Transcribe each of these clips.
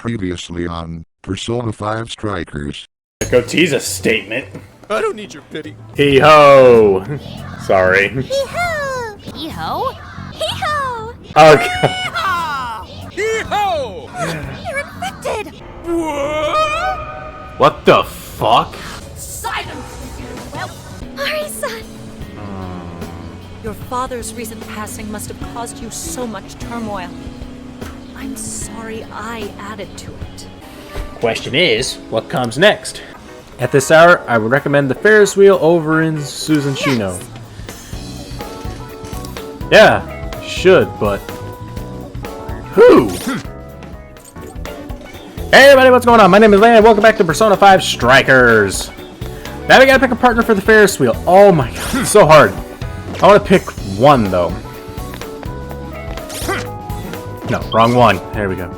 Previously on Persona 5 Strikers. Goatee's a statement. I don't need your pity. Hee-ho! Sorry. Hee-ho! Hee-ho? Hee-ho! Okay. Hee-ho! You're infected! What the fuck? Silence! Well, Ari-san! Your father's recent passing must have caused you so much turmoil. I'm sorry I added to it. Question is, what comes next? At this hour, I would recommend the Ferris wheel over in Susanshino. Yes. Yeah, should, but... Who? Hey everybody, what's going on? My name is Lan, welcome back to Persona 5 Strikers. Now we gotta pick a partner for the Ferris wheel. Oh my god, it's so hard. I want to pick one, though. No, wrong one. There we go.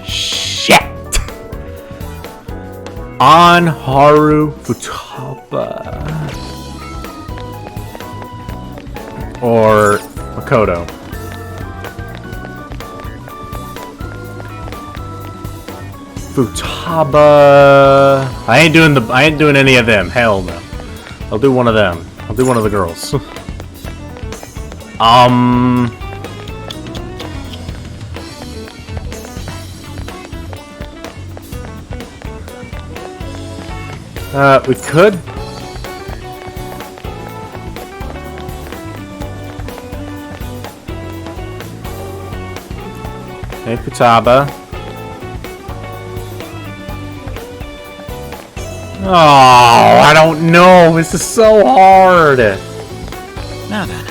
Shit! Haru Futaba. Or Makoto. Futaba. I ain't doing any of them. Hell no. I'll do one of them. I'll do one of the girls. We could. Hey, Futaba. Oh, I don't know. This is so hard. Now then.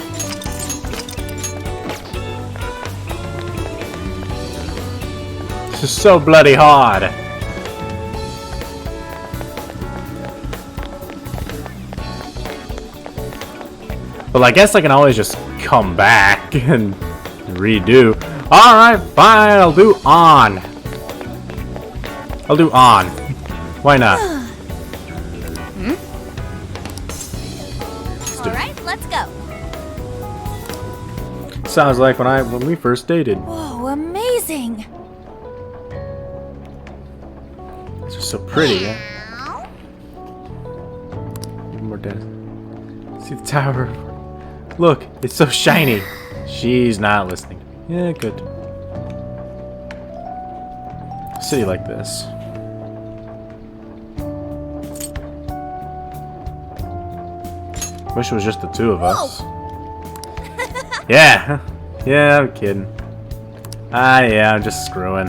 This is so bloody hard. Well, I guess I can always just come back and redo. Alright, fine. I'll do on. I'll do on. Why not? Alright, let's go. Sounds like when we first dated. Whoa, amazing! It's just so pretty, yeah? Even more dead. See the tower? Look, it's so shiny. She's not listening. Yeah, good. A city like this. Wish it was just the two of us. Yeah. Yeah, I'm kidding. Yeah, I'm just screwing.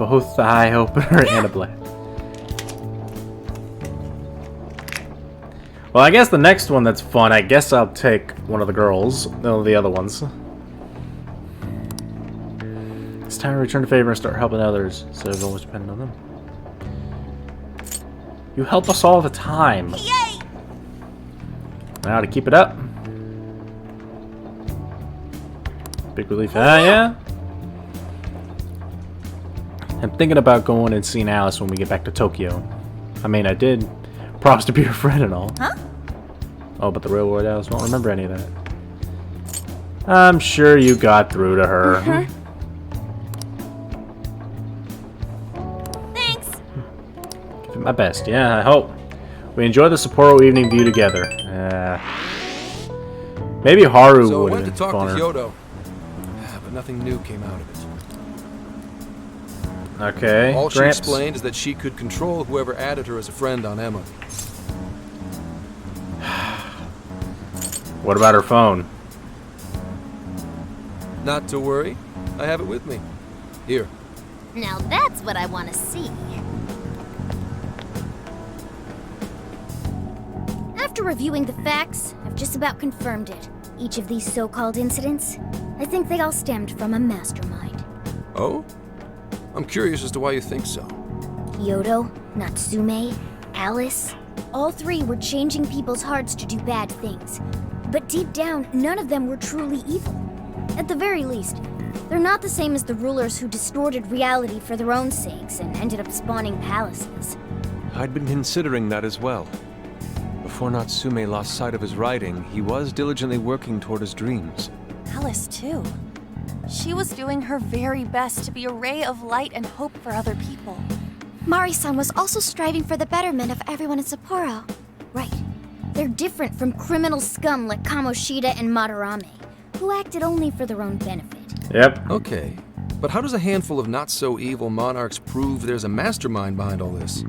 Both the eye opener and a blade. Well, I guess the next one that's fun, I guess I'll take one of the girls. No, the other ones. It's time to return the favor and start helping others, instead of always depending on them. You help us all the time. Yay! Now to keep it up. Big relief. Yeah. I'm thinking about going and seeing Alice when we get back to Tokyo. I mean, I did promise to be her friend and all. Huh? Oh, but the railroad Alice won't remember any of that. I'm sure you got through to her. Thanks! Give it my best. Yeah, I hope. We enjoy the Sapporo evening view together. Maybe Haru So I would went have to been talk to funner. Kyoto, but nothing new came out of it. Okay, All she Gramps. explained is that she could control whoever added her as a friend on Emma. What about her phone? Not to worry, I have it with me. Here. Now that's what I want to see. After reviewing the facts, I've just about confirmed it. Each of these so-called incidents, I think they all stemmed from a mastermind. Oh? I'm curious as to why you think so. Kyoto, Natsume, Alice, all three were changing people's hearts to do bad things. But deep down, none of them were truly evil. At the very least, they're not the same as the rulers who distorted reality for their own sakes and ended up spawning palaces. I'd been considering that as well. Before Natsume lost sight of his writing, he was diligently working toward his dreams. Alice, too. She was doing her very best to be a ray of light and hope for other people. Mari-san was also striving for the betterment of everyone in Sapporo. Right. They're different from criminal scum like Kamoshida and Madarame, who acted only for their own benefit. Yep. Okay, but how does a handful of not-so-evil monarchs prove there's a mastermind behind all this?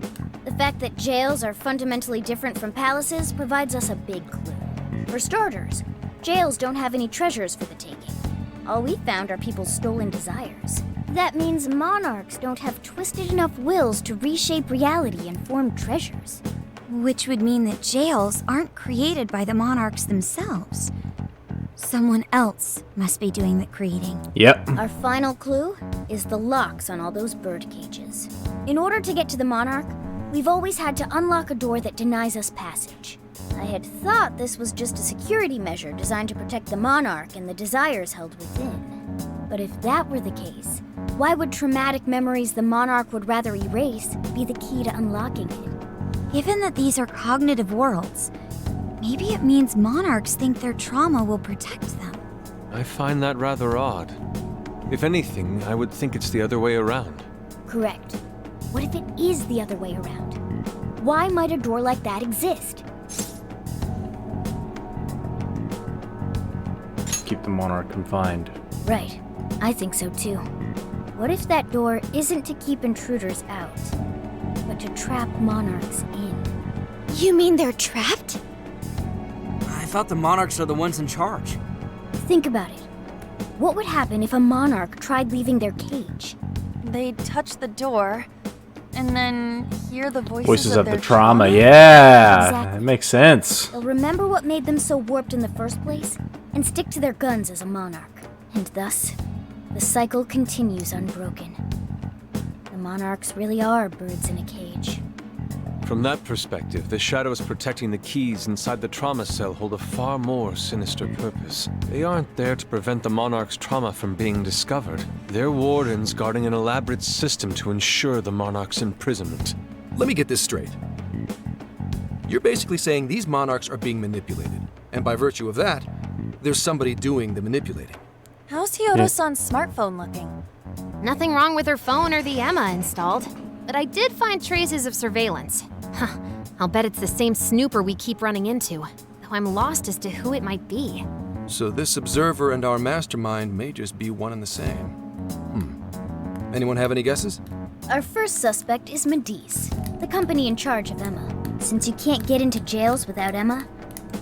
The fact that jails are fundamentally different from palaces provides us a big clue. For starters, jails don't have any treasures for the taking. All we found are people's stolen desires. That means monarchs don't have twisted enough wills to reshape reality and form treasures. Which would mean that jails aren't created by the monarchs themselves. Someone else must be doing the creating. Yep. Our final clue is the locks on all those bird cages. In order to get to the monarch, we've always had to unlock a door that denies us passage. I had thought this was just a security measure designed to protect the monarch and the desires held within. But if that were the case, why would traumatic memories the monarch would rather erase be the key to unlocking it? Given that these are cognitive worlds, maybe it means monarchs think their trauma will protect them. I find that rather odd. If anything, I would think it's the other way around. Correct. What if it is the other way around? Why might a door like that exist? Keep the monarch confined. Right. I think so too. What if that door isn't to keep intruders out, but to trap monarchs in? You mean they're trapped? I thought the monarchs are the ones in charge. Think about it. What would happen if a monarch tried leaving their cage? They'd touch the door, and then hear the Voices of their the trauma. Yeah, Exactly. it makes sense. They'll remember what made them so warped in the first place, and stick to their guns as a monarch. And thus, the cycle continues unbroken. The monarchs really are birds in a cage. From that perspective, the shadows protecting the keys inside the trauma cell hold a far more sinister purpose. They aren't there to prevent the monarch's trauma from being discovered. They're wardens guarding an elaborate system to ensure the monarch's imprisonment. Let me get this straight. You're basically saying these monarchs are being manipulated, and by virtue of that, there's somebody doing the manipulating. How's Hyodo-san's smartphone looking? Nothing wrong with her phone or the Emma installed, but I did find traces of surveillance. Huh, I'll bet it's the same snooper we keep running into, though I'm lost as to who it might be. So this observer and our mastermind may just be one and the same. Anyone have any guesses? Our first suspect is Medice, the company in charge of Emma. Since you can't get into jails without Emma,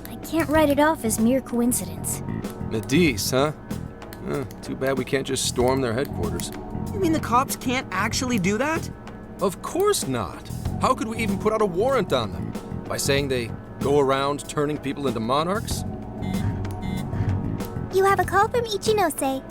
I can't write it off as mere coincidence. Medice, huh? Too bad we can't just storm their headquarters. You mean the cops can't actually do that? Of course not. How could we even put out a warrant on them? By saying they go around turning people into monarchs? You have a call from Ichinose.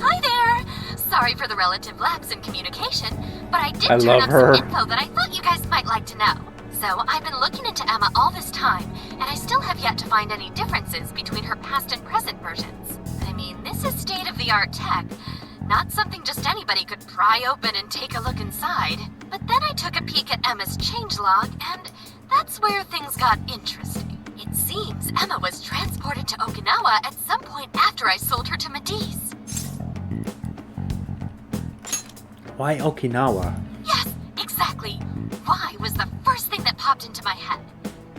Hi there! Sorry for the relative lapse in communication, but I did I turn love up her. some info that I thought you guys might like to know. So I've been looking into Emma all this time, and I still have yet to find any differences between her past and present versions. I mean, this is state-of-the-art tech, not something just anybody could pry open and take a look inside. But then I took a peek at Emma's changelog, and that's where things got interesting. It seems Emma was transported to Okinawa at some point after I sold her to Medice. Why Okinawa? Yes, exactly. Why was the first thing that popped into my head.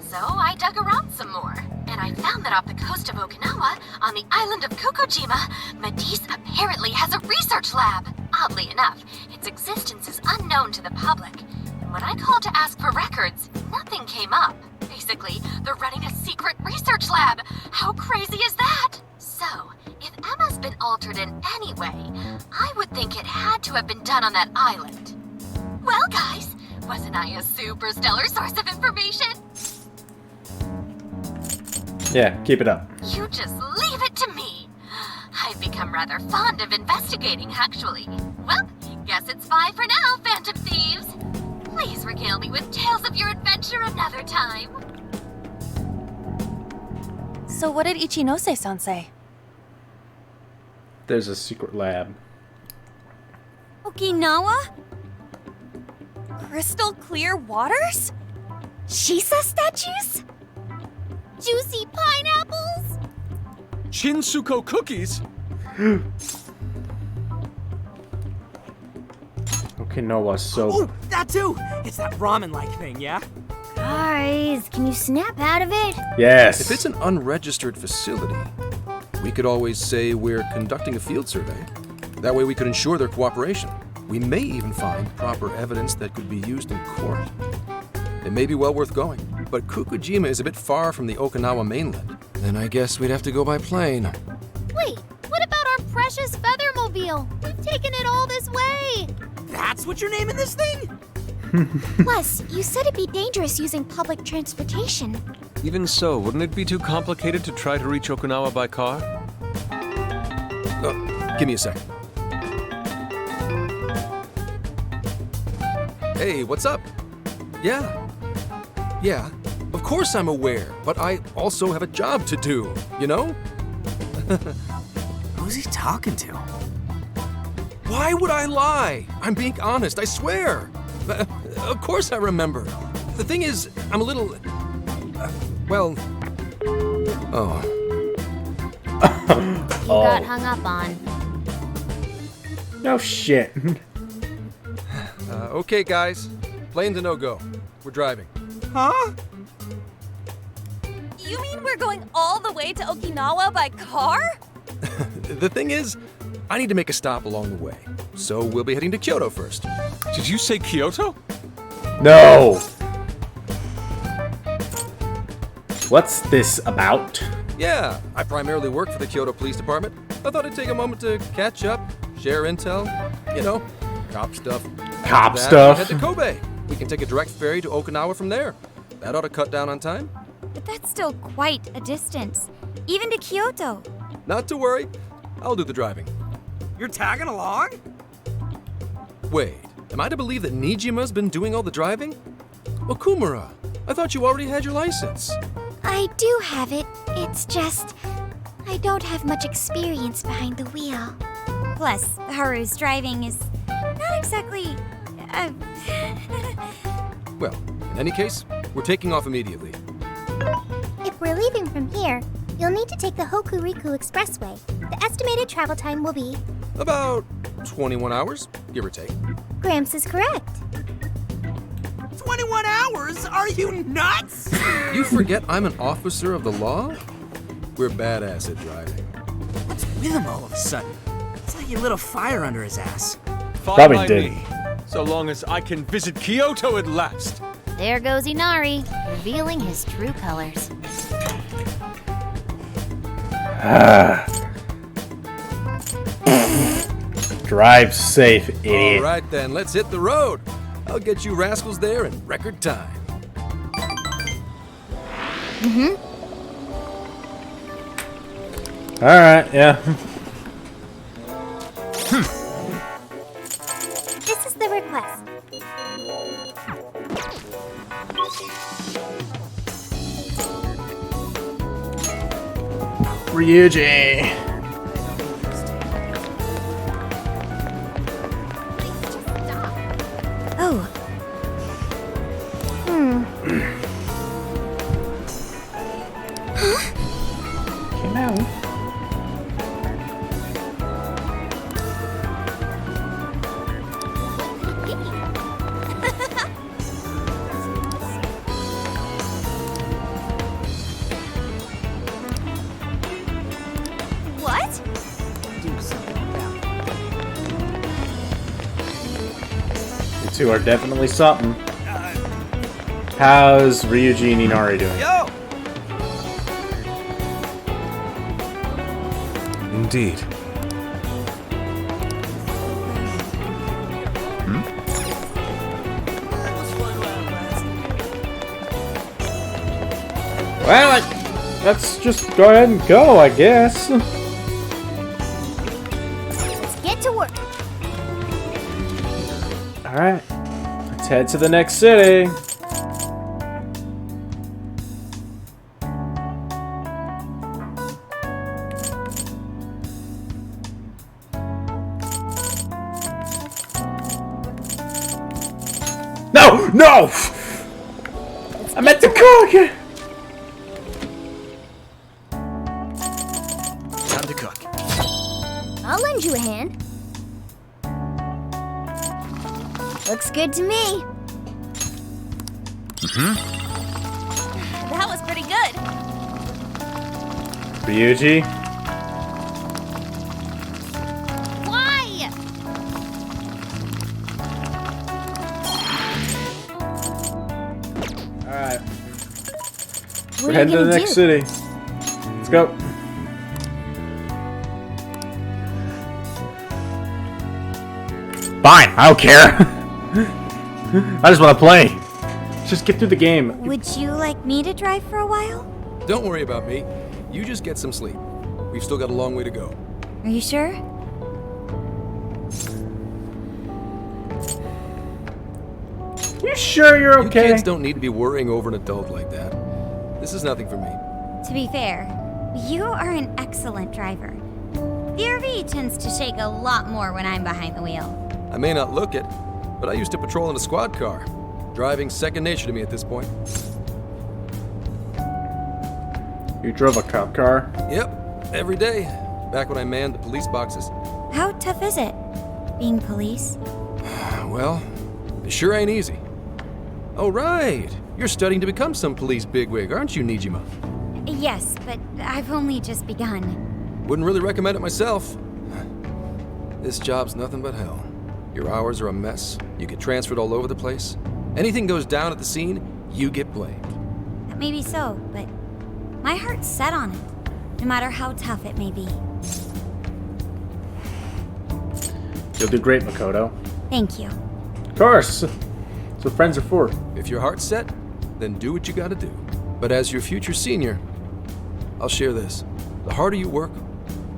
So I dug around some more, and I found that off the coast of Okinawa, on the island of Kokojima, Medice apparently has a research lab. Oddly enough, its existence is unknown to the public, and when I called to ask for records, nothing came up. Basically, they're running a secret research lab. How crazy is that? So, if Emma's been altered in any way, I would think it had to have been done on that island. Well, guys, wasn't I a super stellar source of information? Yeah, keep it up. You just leave it to me. I've become rather fond of investigating, actually. Well, guess it's bye for now, Phantom Thieves. Please regale me with tales of your adventure another time. So what did Ichinose-san say? There's a secret lab. Okinawa? Crystal clear waters? Shisa statues? Juicy pineapples? Shinsuko cookies? Okinawa, so... Oh, that too! It's that ramen-like thing, yeah? Guys, can you snap out of it? Yes. If it's an unregistered facility, we could always say we're conducting a field survey. That way we could ensure their cooperation. We may even find proper evidence that could be used in court. It may be well worth going, but Kokujima is a bit far from the Okinawa mainland. Then I guess we'd have to go by plane. Wait, what about our precious feathermobile? We've taken it all this way. That's what you're naming this thing? Plus, you said it'd be dangerous using public transportation. Even so, wouldn't it be too complicated to try to reach Okinawa by car? Give me a second. Hey, what's up? Yeah, of course I'm aware, but I also have a job to do, you know? Who's he talking to? Why would I lie? I'm being honest, I swear. Of course I remember. The thing is, I'm a little... Oh. You got hung up on. No shit. Okay, guys. Plane's a no-go. We're driving. Huh? You mean we're going all the way to Okinawa by car? The thing is, I need to make a stop along the way. So we'll be heading to Kyoto first. Did you say Kyoto? No. What's this about? Yeah, I primarily work for the Kyoto Police Department. I thought I'd take a moment to catch up, share intel, you know, cop stuff. Cop After that, stuff. Head to Kobe. We can take a direct ferry to Okinawa from there. That ought to cut down on time. But that's still quite a distance, even to Kyoto. Not to worry. I'll do the driving. You're tagging along? Wait, am I to believe that Nijima's been doing all the driving? Okumura, I thought you already had your license. I do have it. It's just, I don't have much experience behind the wheel. Plus, Haru's driving is not exactly... Well, in any case, we're taking off immediately. If we're leaving from here, you'll need to take the Hokuriku Expressway. The estimated travel time will be... About 21 hours, give or take. Gramps is correct. 21 hours? Are you nuts? You forget I'm an officer of the law? We're badass at driving. What's with him all of a sudden? It's like he lit a fire under his ass. Fine Probably by did. me, so long as I can visit Kyoto at last. There goes Inari, revealing his true colors. Drive safe, idiot. All right then, let's hit the road. I'll get you rascals there in record time. Alright, yeah. This is the request. Ryuji. Oh, Came out. What? You two are definitely something. How's Ryuji and Inari doing? Yo! Indeed. Well, let's just go ahead and go, I guess. Let's get to work. Alright, let's head to the next city. No! I meant to cook! Time to cook. I'll lend you a hand. Looks good to me. That was pretty good. Ryuji? Why? Alright. What We're are heading you to the gonna next do? city. Let's go. Fine, I don't care. I just want to play. Let's just get through the game. Would you like me to drive for a while? Don't worry about me. You just get some sleep. We've still got a long way to go. Are you sure? You sure you're okay? You kids don't need to be worrying over an adult like that. This is nothing for me. To be fair, you are an excellent driver. The RV tends to shake a lot more when I'm behind the wheel. I may not look it, but I used to patrol in a squad car. Driving's second nature to me at this point. You drove a cop car? Yep, every day. Back when I manned the police boxes. How tough is it, being police? Well, it sure ain't easy. Oh, right. You're studying to become some police bigwig, aren't you, Nijima? Yes, but I've only just begun. Wouldn't really recommend it myself. This job's nothing but hell. Your hours are a mess. You get transferred all over the place. Anything goes down at the scene, you get blamed. Maybe so, but my heart's set on it, no matter how tough it may be. You'll do great, Makoto. Thank you. Of course. That's what friends are for. If your heart's set, then do what you gotta do. But as your future senior, I'll share this. The harder you work,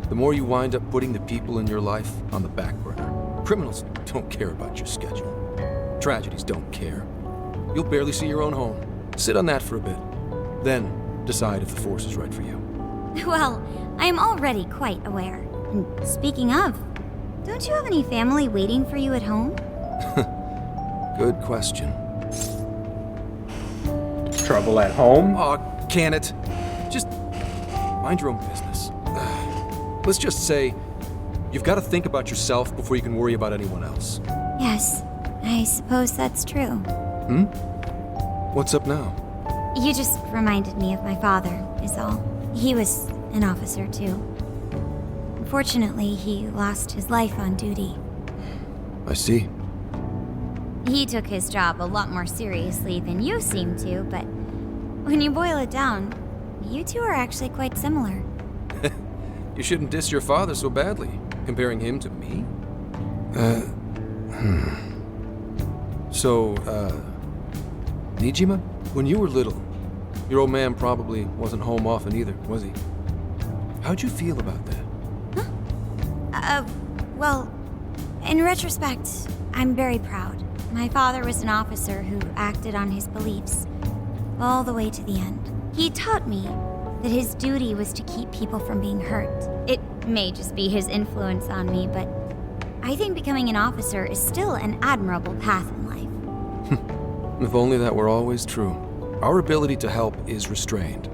the more you wind up putting the people in your life on the back burner. Criminals don't care about your schedule. Tragedies don't care. You'll barely see your own home. Sit on that for a bit. Then decide if the force is right for you. Well, I am already quite aware. And speaking of, don't you have any family waiting for you at home? Good question. Trouble at home? Aw, can it? Just mind your own business. Let's just say you've got to think about yourself before you can worry about anyone else. Yes, I suppose that's true. What's up now? You just reminded me of my father, is all. He was an officer, too. Unfortunately, he lost his life on duty. I see. He took his job a lot more seriously than you seem to, but when you boil it down, you two are actually quite similar. You shouldn't diss your father so badly, comparing him to me. So, Nijima, when you were little, your old man probably wasn't home often either, was he? How'd you feel about that? Well, in retrospect, I'm very proud. My father was an officer who acted on his beliefs all the way to the end. He taught me that his duty was to keep people from being hurt. It may just be his influence on me, but I think becoming an officer is still an admirable path in life. If only that were always true. Our ability to help is restrained.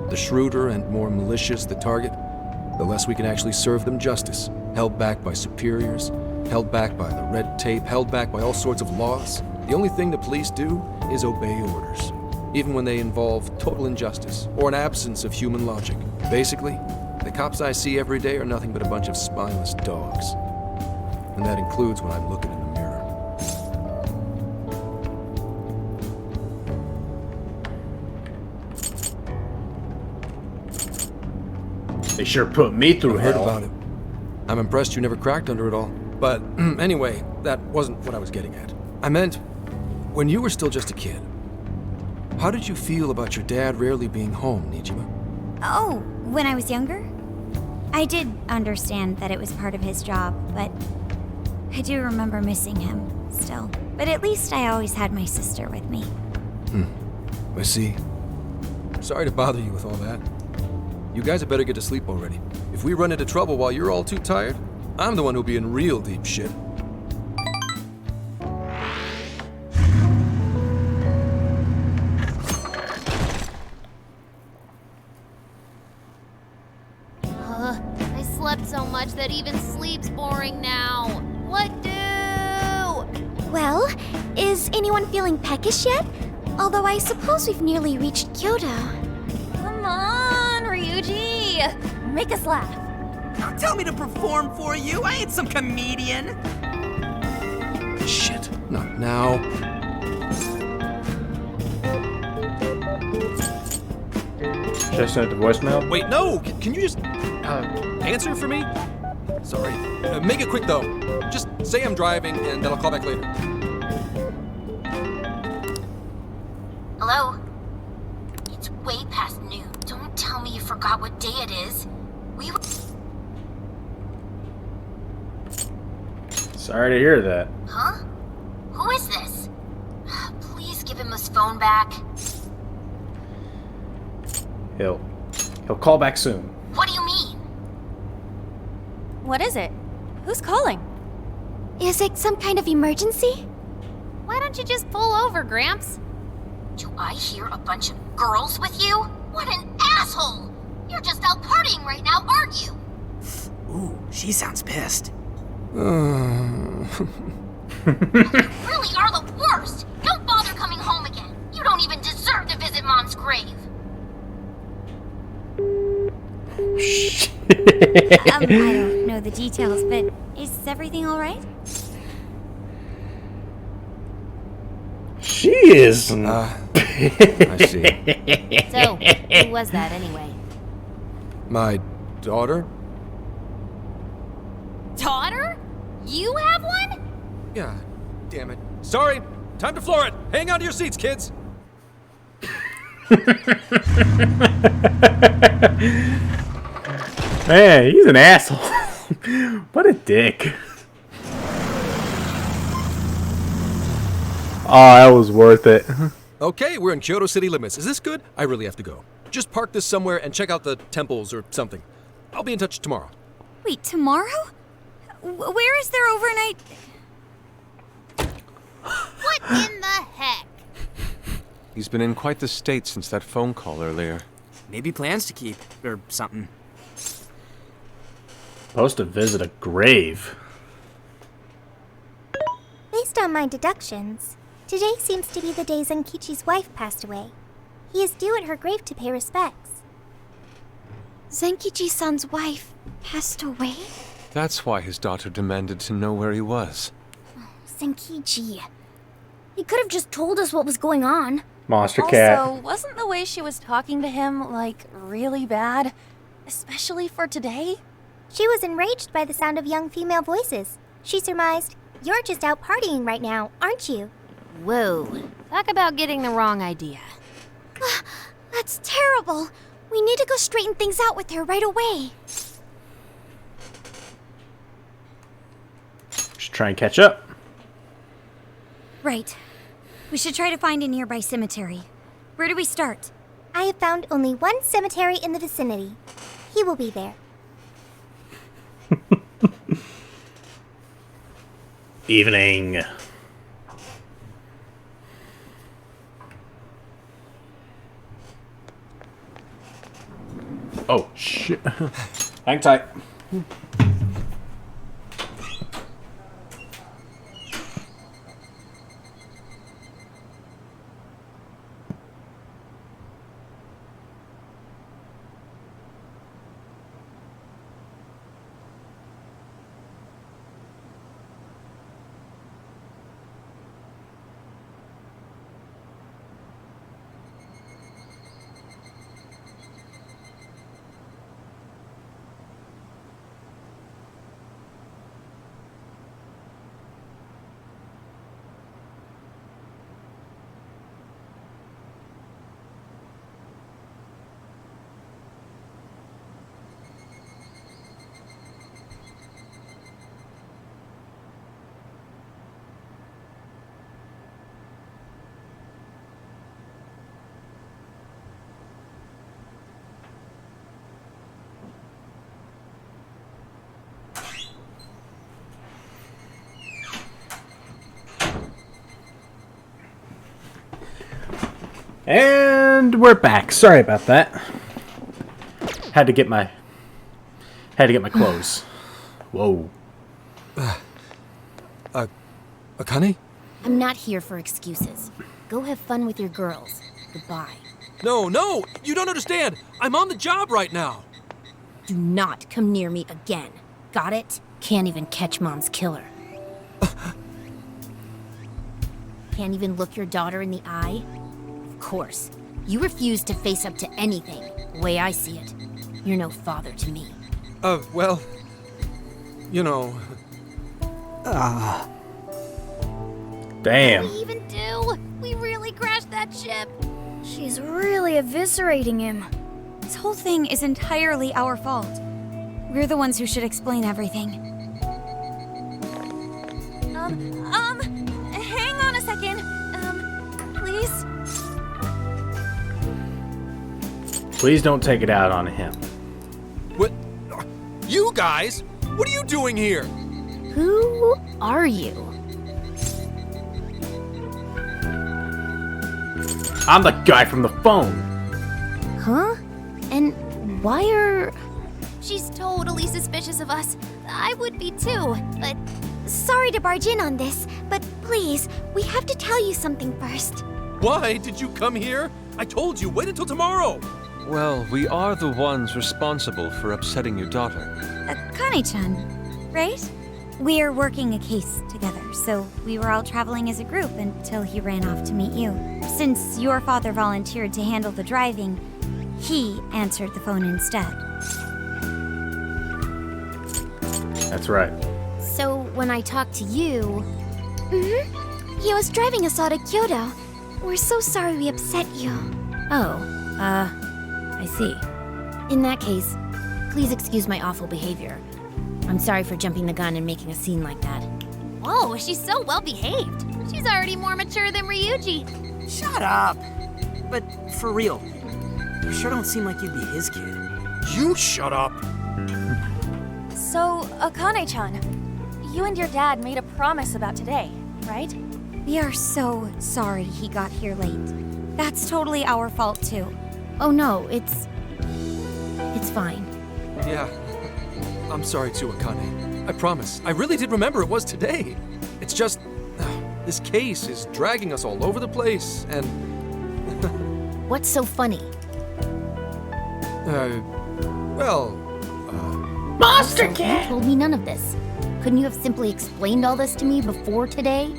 The shrewder and more malicious the target, the less we can actually serve them justice. Held back by superiors, held back by the red tape, held back by all sorts of laws. The only thing the police do is obey orders, even when they involve total injustice or an absence of human logic. Basically, the cops I see every day are nothing but a bunch of spineless dogs. And that includes when I'm looking in the mirror. They sure put me through I heard hell. about it. I'm impressed you never cracked under it all. But anyway, that wasn't what I was getting at. I meant, when you were still just a kid, how did you feel about your dad rarely being home, Nijima? Oh, when I was younger? I did understand that it was part of his job, but I do remember missing him still. But at least I always had my sister with me. I see. Sorry to bother you with all that. You guys had better get to sleep already. If we run into trouble while you're all too tired, I'm the one who'll be in real deep shit. that even sleep's boring now. What do? Well, is anyone feeling peckish yet? Although I suppose we've nearly reached Kyoto. Come on, Ryuji. Make us laugh. Don't tell me to perform for you. I ain't some comedian. Shit, not now. Just sent the voicemail. Wait, no! Can you just answer for me? Sorry. Make it quick though. Just say I'm driving and then I'll call back later. Hello? It's way past noon. Don't tell me you forgot what day it is. We were... Sorry to hear that. Huh? Who is this? Please give him his phone back. He'll call back soon. What do you mean? What is it? Who's calling? Is it some kind of emergency? Why don't you just pull over, Gramps? Do I hear a bunch of girls with you? What an asshole! You're just out partying right now, aren't you? Ooh, she sounds pissed. You really are the worst! Don't bother coming home again. You don't even deserve to visit Mom's grave. I don't know the details, but is everything all right? She is. I see. So, who was that anyway? My daughter? Daughter? You have one? Yeah, damn it. Sorry, time to floor it. Hang on to your seats, kids. Man, he's an asshole. What a dick. Oh, that was worth it. Okay, we're in Kyoto city limits. Is this good? I really have to go. Just park this somewhere and check out the temples or something. I'll be in touch tomorrow. Wait, tomorrow? Where is their overnight? What in the heck? He's been in quite the state since that phone call earlier. Maybe plans to keep, or something. Supposed to visit a grave. Based on my deductions, today seems to be the day Zenkichi's wife passed away. He is due at her grave to pay respects. Zenkichi-san's wife passed away? That's why his daughter demanded to know where he was. Zenkichi. He could have just told us what was going on. Monster cat. Also, wasn't the way she was talking to him, like, really bad? Especially for today? She was enraged by the sound of young female voices. She surmised, "You're just out partying right now, aren't you?" Whoa. Talk about getting the wrong idea. That's terrible. We need to go straighten things out with her right away. Just try and catch up. Right. We should try to find a nearby cemetery. Where do we start? I have found only one cemetery in the vicinity. He will be there. Evening. Oh, shit. Hang tight. And we're back. Sorry about that. Had to get my clothes. Whoa. Akane? I'm not here for excuses. Go have fun with your girls. Goodbye. No, you don't understand. I'm on the job right now. Do not come near me again. Got it? Can't even catch Mom's killer. Can't even look your daughter in the eye? Of course. You refuse to face up to anything, the way I see it. You're no father to me. Well, you know... Damn. What did we even do? We really crashed that ship. She's really eviscerating him. This whole thing is entirely our fault. We're the ones who should explain everything. Hang on a second. Please? Please don't take it out on him. What? You guys? What are you doing here? Who are you? I'm the guy from the phone. Huh? And why are... She's totally suspicious of us. I would be too, but Sorry to barge in on this, but please, we have to tell you something first. Why did you come here? I told you, wait until tomorrow. Well, we are the ones responsible for upsetting your daughter. Akane-chan, right? We're working a case together, so we were all traveling as a group until he ran off to meet you. Since your father volunteered to handle the driving, he answered the phone instead. That's right. So when I talked to you... He was driving us all to Kyoto. We're so sorry we upset you. I see. In that case, please excuse my awful behavior. I'm sorry for jumping the gun and making a scene like that. whoa, she's so well behaved. She's already more mature than Ryuji. Shut up! But for real, you sure don't seem like you'd be his kid. You shut up. So, Akane-chan, you and your dad made a promise about today, right? We are so sorry he got here late. That's totally our fault too. Oh no, it's fine. Yeah, I'm sorry too, Akane. I promise. I really did remember it was today. It's just, this case is dragging us all over the place, and... What's so funny? Monster You told me none of this. Couldn't you have simply explained all this to me before today?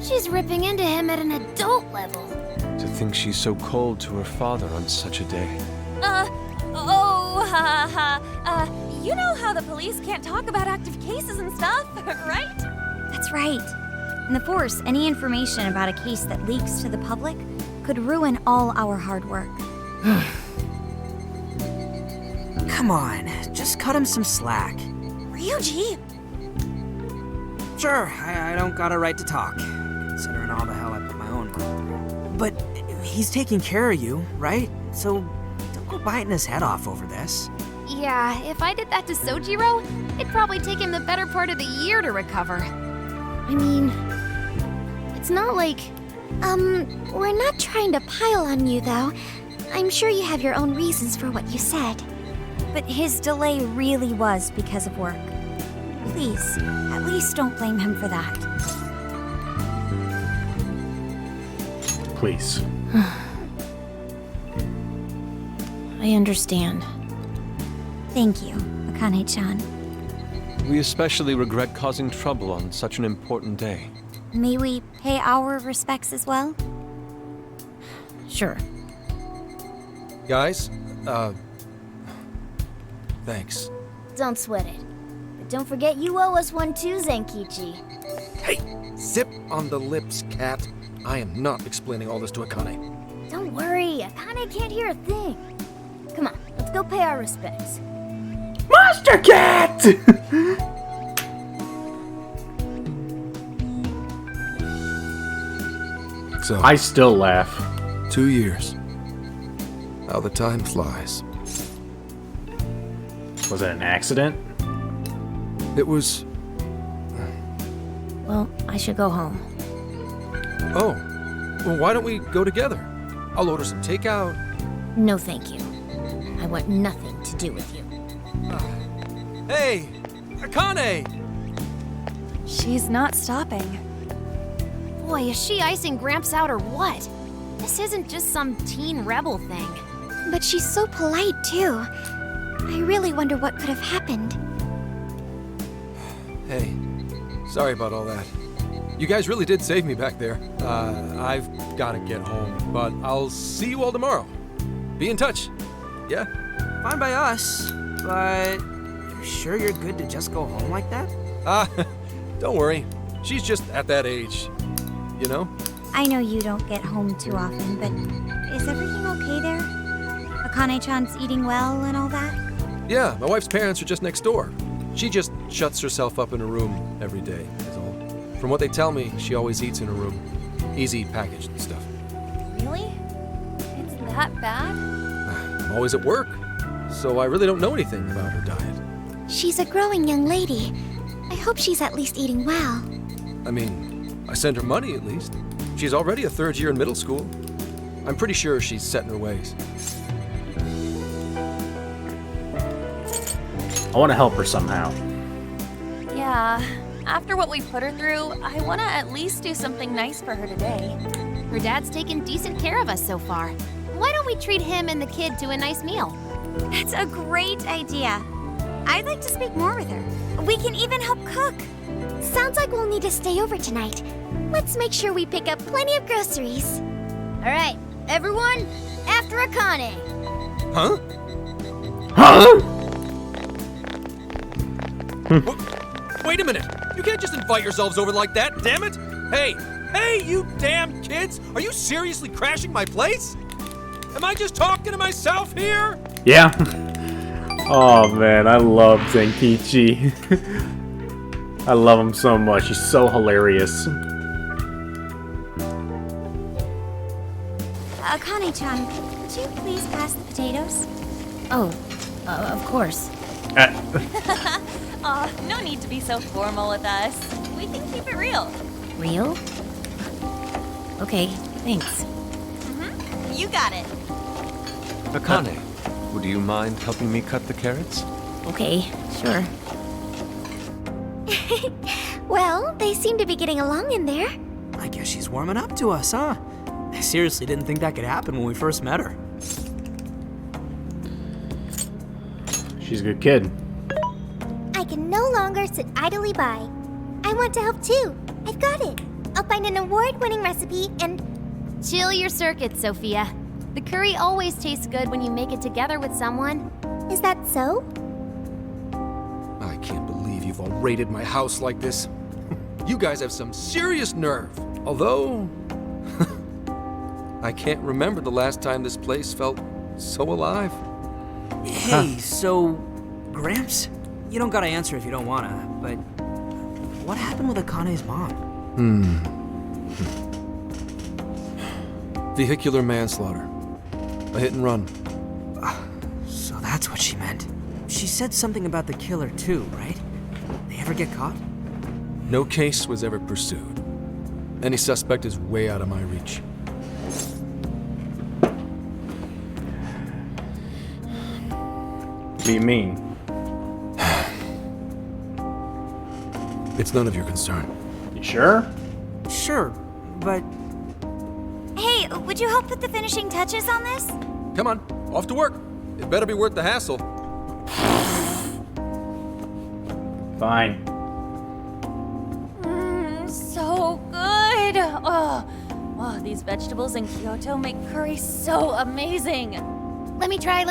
She's ripping into him at an adult level. To think she's so cold to her father on such a day. You know how the police can't talk about active cases and stuff, right? That's right. In the Force, any information about a case that leaks to the public could ruin all our hard work. Come on, just cut him some slack. Ryuji! Sure, I don't got a right to talk, considering all the hell I put my own mind. But he's taking care of you, right? So don't go biting his head off over this. Yeah, if I did that to Sojiro, it'd probably take him the better part of the year to recover. I mean, it's not like... We're not trying to pile on you, though. I'm sure you have your own reasons for what you said. But his delay really was because of work. Please, at least don't blame him for that. Please. I understand. Thank you, Akane-chan. We especially regret causing trouble on such an important day. May we pay our respects as well? Sure. Guys, thanks. Don't sweat it. But don't forget you owe us one too, Zenkichi. Hey, zip on the lips, cat. I am not explaining all this to Akane. Don't worry, Akane can't hear a thing. Come on, let's go pay our respects. Monster Cat! So, I still laugh. 2 years. How the time flies. Was it an accident? It was... Well, I should go home. Oh, well, why don't we go together? I'll order some takeout. No, thank you. I want nothing to do with you. Hey, Akane! She's not stopping. Boy, is she icing Gramps out or what? This isn't just some teen rebel thing. But she's so polite, too. I really wonder what could have happened. Hey, sorry about all that. You guys really did save me back there. I've gotta get home, but I'll see you all tomorrow. Be in touch. Yeah? Fine by us, but you're sure you're good to just go home like that? Don't worry. She's just at that age. You know? I know you don't get home too often, but is everything okay there? Akane-chan's eating well and all that? Yeah, my wife's parents are just next door. She just shuts herself up in her room every day, is all. From what they tell me, she always eats in her room. Easy packaged stuff. Really? It's that bad? I'm always at work, so I really don't know anything about her diet. She's a growing young lady. I hope she's at least eating well. I mean, I send her money at least. She's already a third year in middle school. I'm pretty sure she's set in her ways. I want to help her somehow. Yeah. After what we put her through, I want to at least do something nice for her today. Her dad's taken decent care of us so far. Why don't we treat him and the kid to a nice meal? That's a great idea. I'd like to speak more with her. We can even help cook. Sounds like we'll need to stay over tonight. Let's make sure we pick up plenty of groceries. All right, everyone, after Akane. Huh? Huh? Wait a minute! You can't just invite yourselves over like that, damn it! Hey, you damn kids! Are you seriously crashing my place? Am I just talking to myself here? Yeah. Oh man, I love Zenkichi. I love him so much. He's so hilarious. Akane-chan, could you please pass the potatoes? Oh, of course. Aw, no need to be so formal with us. We can keep it real. Real? Okay, thanks. You got it. Akane, would you mind helping me cut the carrots? Okay, sure. Well, they seem to be getting along in there. I guess she's warming up to us, huh? I seriously didn't think that could happen when we first met her. She's a good kid. I can no longer sit idly by. I want to help too. I've got it. I'll find an award-winning recipe and... Chill your circuits, Sophia. The curry always tastes good when you make it together with someone. Is that so? I can't believe you've all raided my house like this. You guys have some serious nerve. Although, I can't remember the last time this place felt so alive. Hey, so, Gramps? You don't gotta answer if you don't wanna, but what happened with Akane's mom? Vehicular manslaughter. A hit and run. So that's what she meant. She said something about the killer too, right? They ever get caught? No case was ever pursued. Any suspect is way out of my reach. What do you mean? It's none of your concern. You sure? Sure, but Hey, would you help put the finishing touches on this? Come on, off to work. It better be worth the hassle. Fine. So good. Oh, these vegetables in Kyoto make curry so amazing. Let me try.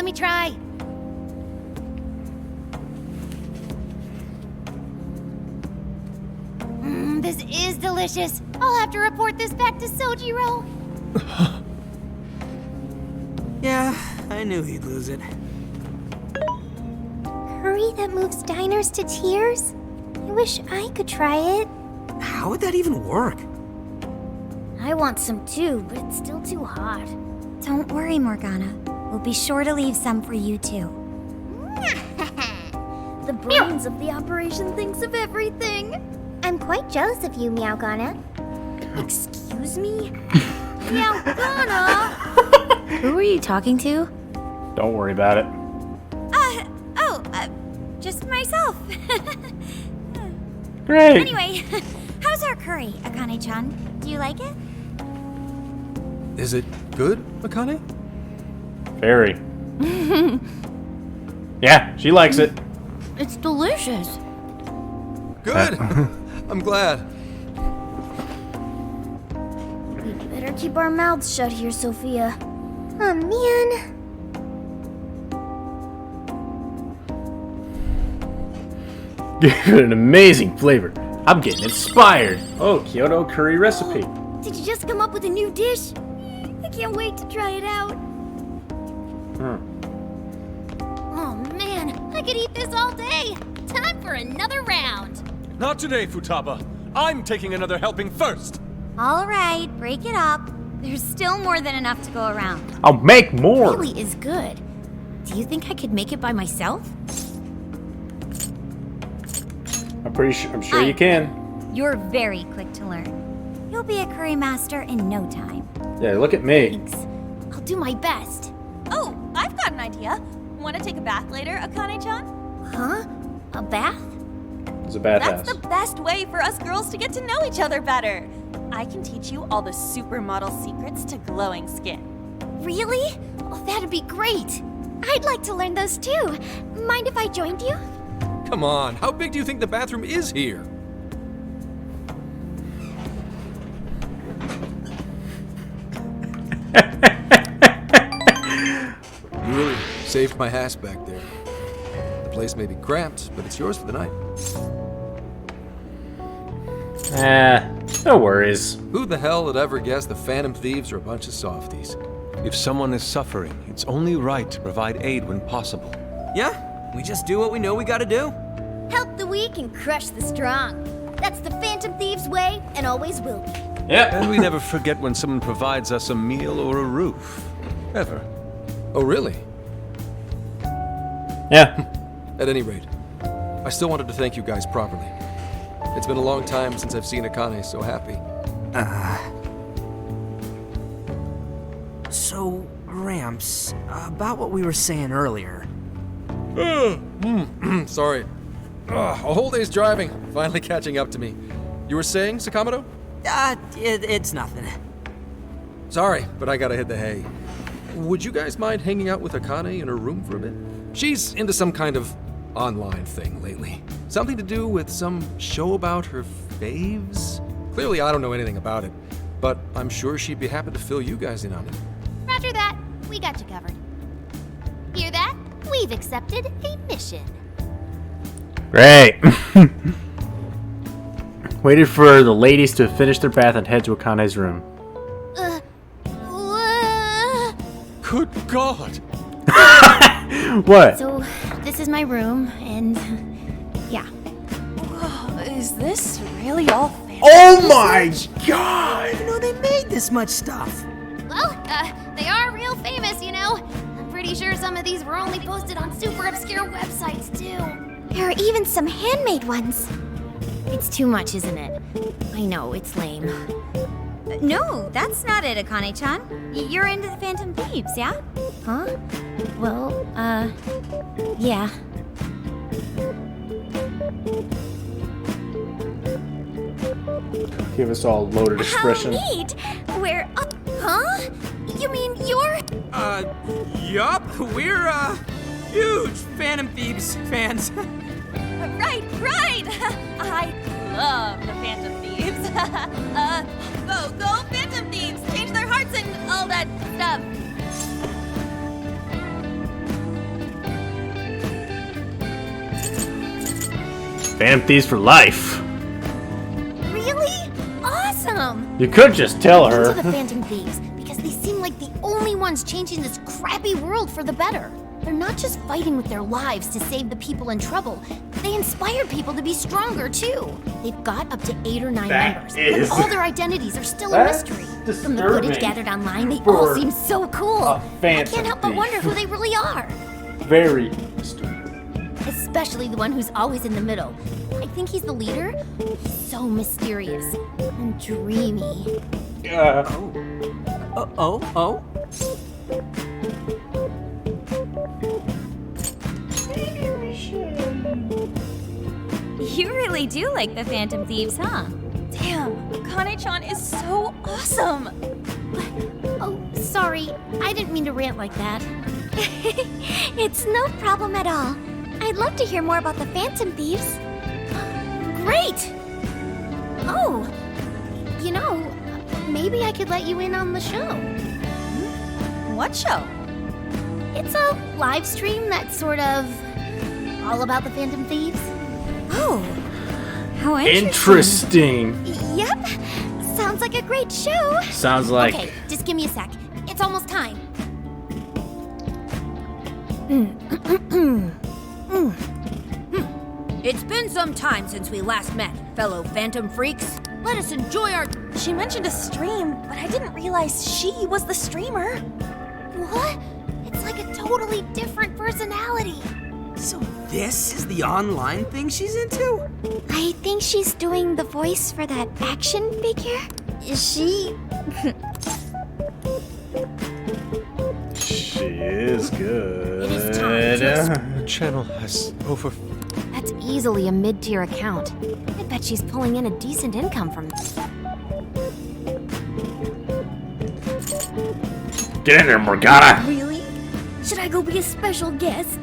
This is delicious. I'll have to report this back to Sojiro. yeah, I knew he'd lose it. Curry that moves diners to tears? I wish I could try it. How would that even work? I want some too, but it's still too hot. Don't worry, Morgana. We'll be sure to leave some for you too. The brains of the operation thinks of everything. I'm quite jealous of you, Meowgana. Excuse me? Meowgana! Who are you talking to? Don't worry about it. Just myself. Great. Anyway, how's our curry, Akane-chan? Do you like it? Is it good, Akane? Very. Yeah, she likes it. It's delicious. Good. I'm glad. We better keep our mouths shut here, Sophia. Oh, man. Give it an amazing flavor. I'm getting inspired. Oh, Kyoto curry recipe. Did you just come up with a new dish? I can't wait to try it out. Oh man, I could eat this all day. Time for another round. Not today, Futaba. I'm taking another helping first. All right, break it up. There's still more than enough to go around. I'll make more. Really is good. Do you think I could make it by myself? I'm sure you can. You're very quick to learn. You'll be a curry master in no time. Yeah, look at me. Thanks. I'll do my best. Oh, I've got an idea. Want to take a bath later, Akane-chan? Huh? A bath? It's a bathhouse. That's the best way for us girls to get to know each other better. I can teach you all the supermodel secrets to glowing skin. Really? Oh, that'd be great. I'd like to learn those too. Mind if I joined you? Come on, how big do you think the bathroom is here? You really saved my ass back there. The place may be cramped, but it's yours for the night. No worries. Who the hell would ever guess the Phantom Thieves are a bunch of softies? If someone is suffering, it's only right to provide aid when possible. Yeah, we just do what we know we gotta do. Help the weak and crush the strong. That's the Phantom Thieves way and always will be. Yep. And we never forget when someone provides us a meal or a roof. Ever. Oh, really? Yeah. At any rate, I still wanted to thank you guys properly. It's been a long time since I've seen Akane so happy. So, Ramps, about what we were saying earlier. Sorry. A whole day's driving, finally catching up to me. You were saying, Sakamoto? It's nothing. Sorry, but I gotta hit the hay. Would you guys mind hanging out with Akane in her room for a bit? She's into some kind of online thing lately. Something to do with some show about her faves? Clearly, I don't know anything about it, but I'm sure she'd be happy to fill you guys in on it. Roger that. We got you covered. Hear that? We've accepted a mission. Great. Waited for the ladies to finish their bath and head to Akane's room. Good God! What? So, this is my room, and yeah. Is this really all fancy? Oh my God! You know they made this much stuff. Well, they are real famous, you know. I'm pretty sure some of these were only posted on super obscure websites, too. There are even some handmade ones. It's too much, isn't it? I know, it's lame. No, that's not it, Akane-chan. You're into the Phantom Thieves, yeah? Huh? Well, yeah. Give us all loaded expression. How neat! We're up, huh? You mean you're... Yup, we're, huge Phantom Thieves fans. Right! I love the Phantom Thieves. Go Phantom Thieves! Change their hearts and all that stuff. Phantom Thieves for life. Really? Awesome! You could just tell her. Into the Phantom Thieves, because they seem like the only ones changing this crappy world for the better. They're not just fighting with their lives to save the people in trouble. They inspire people to be stronger, too. They've got up to 8 or 9 members, and all their identities are still a mystery. From the footage gathered online, they all seem so cool. I can't help but wonder who they really are. Very disturbing. Especially the one who's always in the middle. I think he's the leader. He's so mysterious and dreamy. Oh. You really really do like the Phantom Thieves, huh? Damn, Akane-chan is so awesome! Oh, sorry. I didn't mean to rant like that. It's no problem at all. I'd love to hear more about the Phantom Thieves. Great! Oh, you know, maybe I could let you in on the show. What show? It's a live stream that's sort of all about the Phantom Thieves. Oh, how Interesting. Yep, sounds like a great show. Sounds like. Okay, just give me a sec. It's almost time. It's been some time since we last met, fellow Phantom Freaks. Let us enjoy our... She mentioned a stream, but I didn't realize she was the streamer. What? It's like a totally different personality. So this is the online thing she's into? I think she's doing the voice for that action figure. Is she? She is good. It is time The channel has over... That's easily a mid-tier account. I bet she's pulling in a decent income from this. Get in there, Morgana. Really? Should I go be a special guest?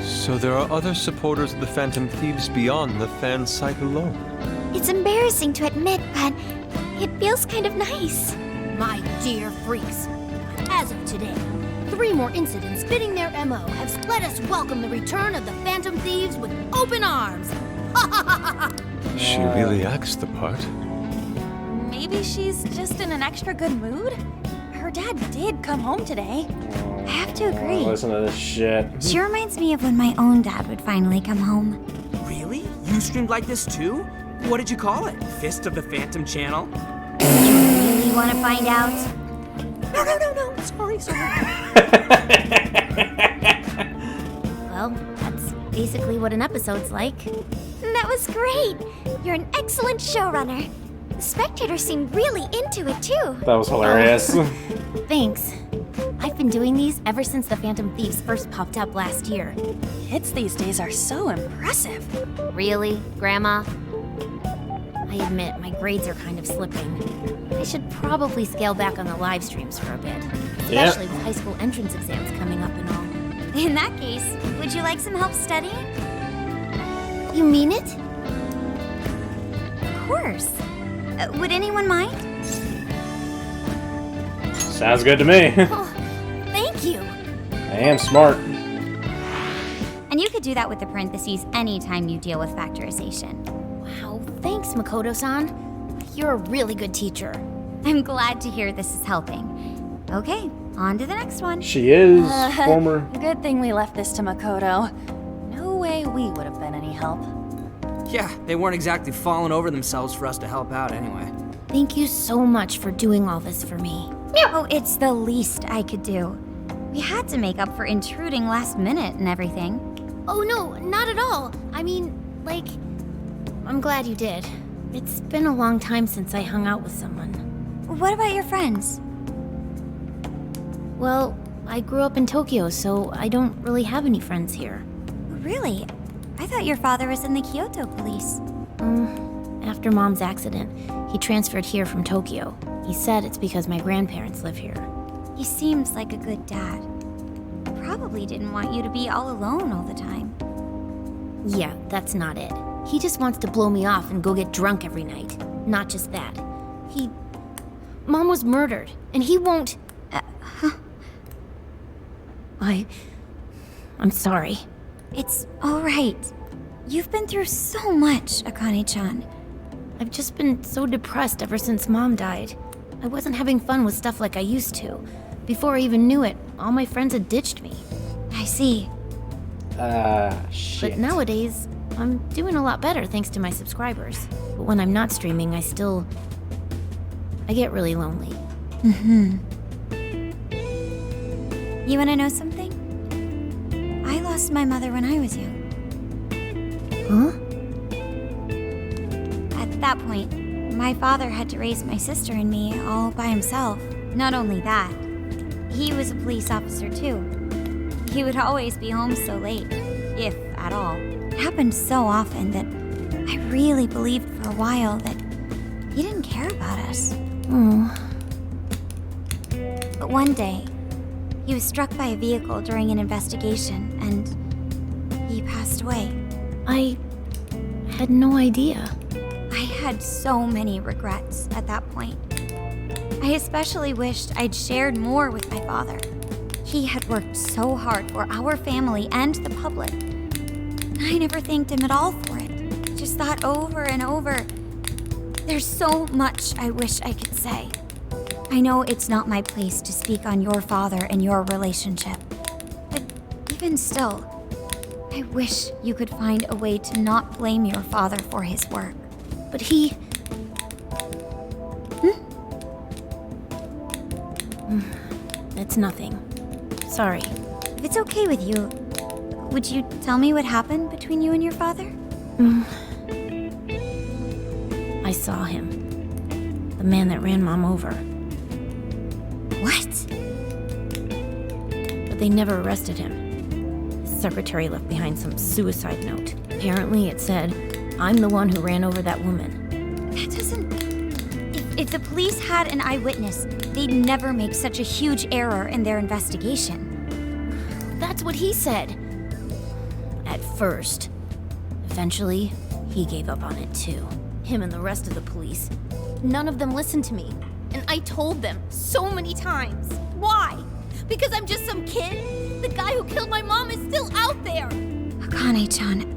So there are other supporters of the Phantom Thieves beyond the fan site alone. It's embarrassing to admit, but it feels kind of nice. My dear freaks, as of today, 3 more incidents fitting their MO have let us welcome the return of the Phantom Thieves with open arms. She really acts the part. Maybe she's just in an extra good mood? Her dad did come home today. I have to agree. Listen to this shit. She reminds me of when my own dad would finally come home. Really? You streamed like this too? What did you call it? Fist of the Phantom Channel? Really want to find out? No. Sorry. Well, that's basically what an episode's like. That was great. You're an excellent showrunner. The spectators seem really into it too. That was hilarious. Thanks. I've been doing these ever since the Phantom Thieves first popped up last year. Kids these days are so impressive. Really, Grandma? I admit, my grades are kind of slipping. I should probably scale back on the live streams for a bit. Especially with high school entrance exams coming up and all. In that case, would you like some help studying? You mean it? Of course. Would anyone mind? Sounds good to me. Oh, thank you. I am smart. And you could do that with the parentheses anytime you deal with factorization. Wow, thanks, Makoto-san. You're a really good teacher. I'm glad to hear this is helping. Okay, on to the next one. She is former. Good thing we left this to Makoto. No way we would have been any help. Yeah, they weren't exactly falling over themselves for us to help out anyway. Thank you so much for doing all this for me. Oh, it's the least I could do. We had to make up for intruding last minute and everything. Oh no, not at all. I mean, like, I'm glad you did. It's been a long time since I hung out with someone. What about your friends? Well, I grew up in Tokyo, so I don't really have any friends here. Really? I thought your father was in the Kyoto police. After Mom's accident, he transferred here from Tokyo. He said it's because my grandparents live here. He seems like a good dad. Probably didn't want you to be all alone all the time. Yeah, that's not it. He just wants to blow me off and go get drunk every night. Not just that. Mom was murdered, and he won't... I'm sorry. It's all right. You've been through so much, Akane-chan. I've just been so depressed ever since Mom died. I wasn't having fun with stuff like I used to. Before I even knew it, all my friends had ditched me. I see. Shit. But nowadays, I'm doing a lot better thanks to my subscribers. But when I'm not streaming, I get really lonely. You wanna know something? I lost my mother when I was young. Huh? At that point, my father had to raise my sister and me all by himself. Not only that, he was a police officer too. He would always be home so late, if at all. It happened so often that I really believed for a while that he didn't care about us. Oh. But one day, he was struck by a vehicle during an investigation, and he passed away. I had no idea. I had so many regrets at that point. I especially wished I'd shared more with my father. He had worked so hard for our family and the public. I never thanked him at all for it. Just thought over and over. There's so much I wish I could say. I know it's not my place to speak on your father and your relationship. But even still, I wish you could find a way to not blame your father for his work. But he... It's nothing. Sorry. If it's okay with you, would you tell me what happened between you and your father? I saw him. The man that ran Mom over. What? But they never arrested him. His secretary left behind some suicide note. Apparently it said, "I'm the one who ran over that woman." That doesn't... If the police had an eyewitness, they'd never make such a huge error in their investigation. That's what he said. At first. Eventually, he gave up on it too. Him and the rest of the police. None of them listened to me. And I told them so many times. Why? Because I'm just some kid? The guy who killed my mom is still out there! Akane-chan.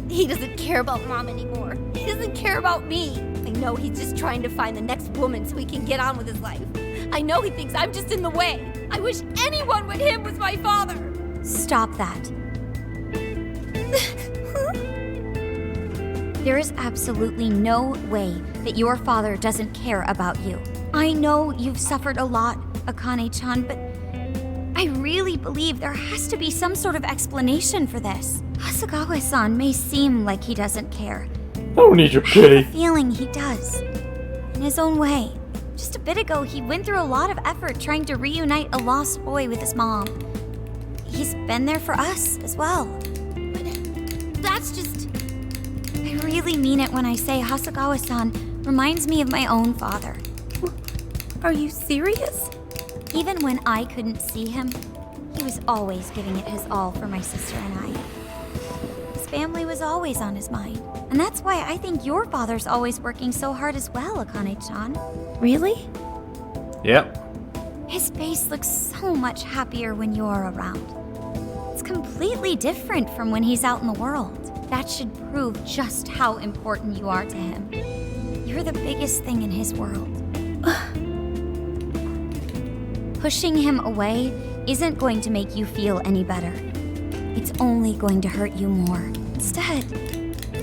He doesn't care about Mom anymore. He doesn't care about me. I know he's just trying to find the next woman so he can get on with his life. I know he thinks I'm just in the way. I wish anyone but him was my father. Stop that. There is absolutely no way that your father doesn't care about you. I know you've suffered a lot, Akane-chan, but I really believe there has to be some sort of explanation for this. Hasegawa-san may seem like he doesn't care. I don't need your I have pity. a feeling he does. In his own way. Just a bit ago, he went through a lot of effort trying to reunite a lost boy with his mom. He's been there for us as well. But that's just... I really mean it when I say Hasegawa-san reminds me of my own father. Are you serious? Even when I couldn't see him, he was always giving it his all for my sister and I. His family was always on his mind. And that's why I think your father's always working so hard as well, Akane-chan. Really? Yep. His face looks so much happier when you're around. It's completely different from when he's out in the world. That should prove just how important you are to him. You're the biggest thing in his world. Pushing him away isn't going to make you feel any better. It's only going to hurt you more. Instead,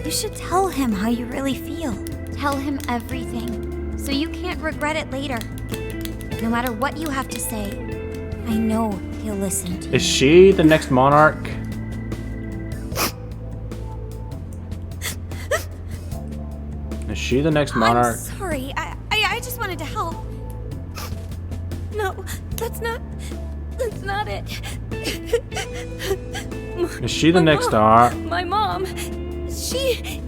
you should tell him how you really feel. Tell him everything, so you can't regret it later. No matter what you have to say, I know he'll listen to you. Is she the next monarch? Is she the next monarch? I'm sorry. I just wanted to help. No, that's not it. Is she the next star? My mom. She...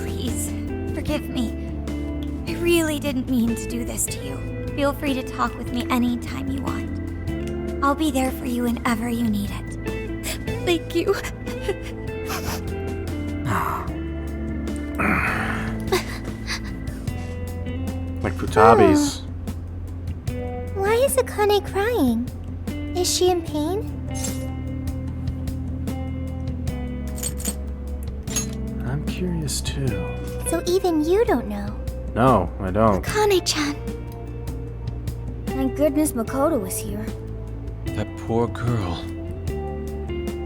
Please, forgive me. I really didn't mean to do this to you. Feel free to talk with me anytime you want. I'll be there for you whenever you need it. Thank you. Like Futabi's. Why is Akane crying? Is she in pain? I'm curious too. So even you don't know. No, I don't. Akane-chan. Thank goodness Makoto was here. That poor girl.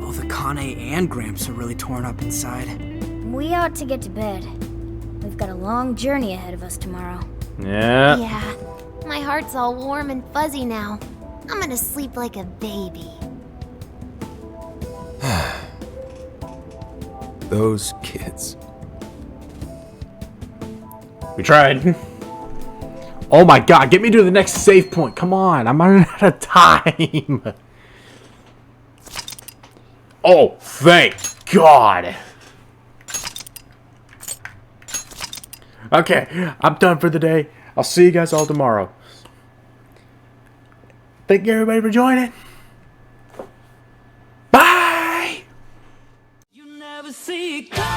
Oh, the Kane and Gramps are really torn up inside. We ought to get to bed. We've got a long journey ahead of us tomorrow. Yeah. Yeah, my heart's all warm and fuzzy now. I'm gonna sleep like a baby. Those kids. We tried. Oh my god, get me to the next save point. Come on, I'm running out of time. Oh, thank God. Okay, I'm done for the day. I'll see you guys all tomorrow. Thank you everybody for joining. Bye! You never see it coming.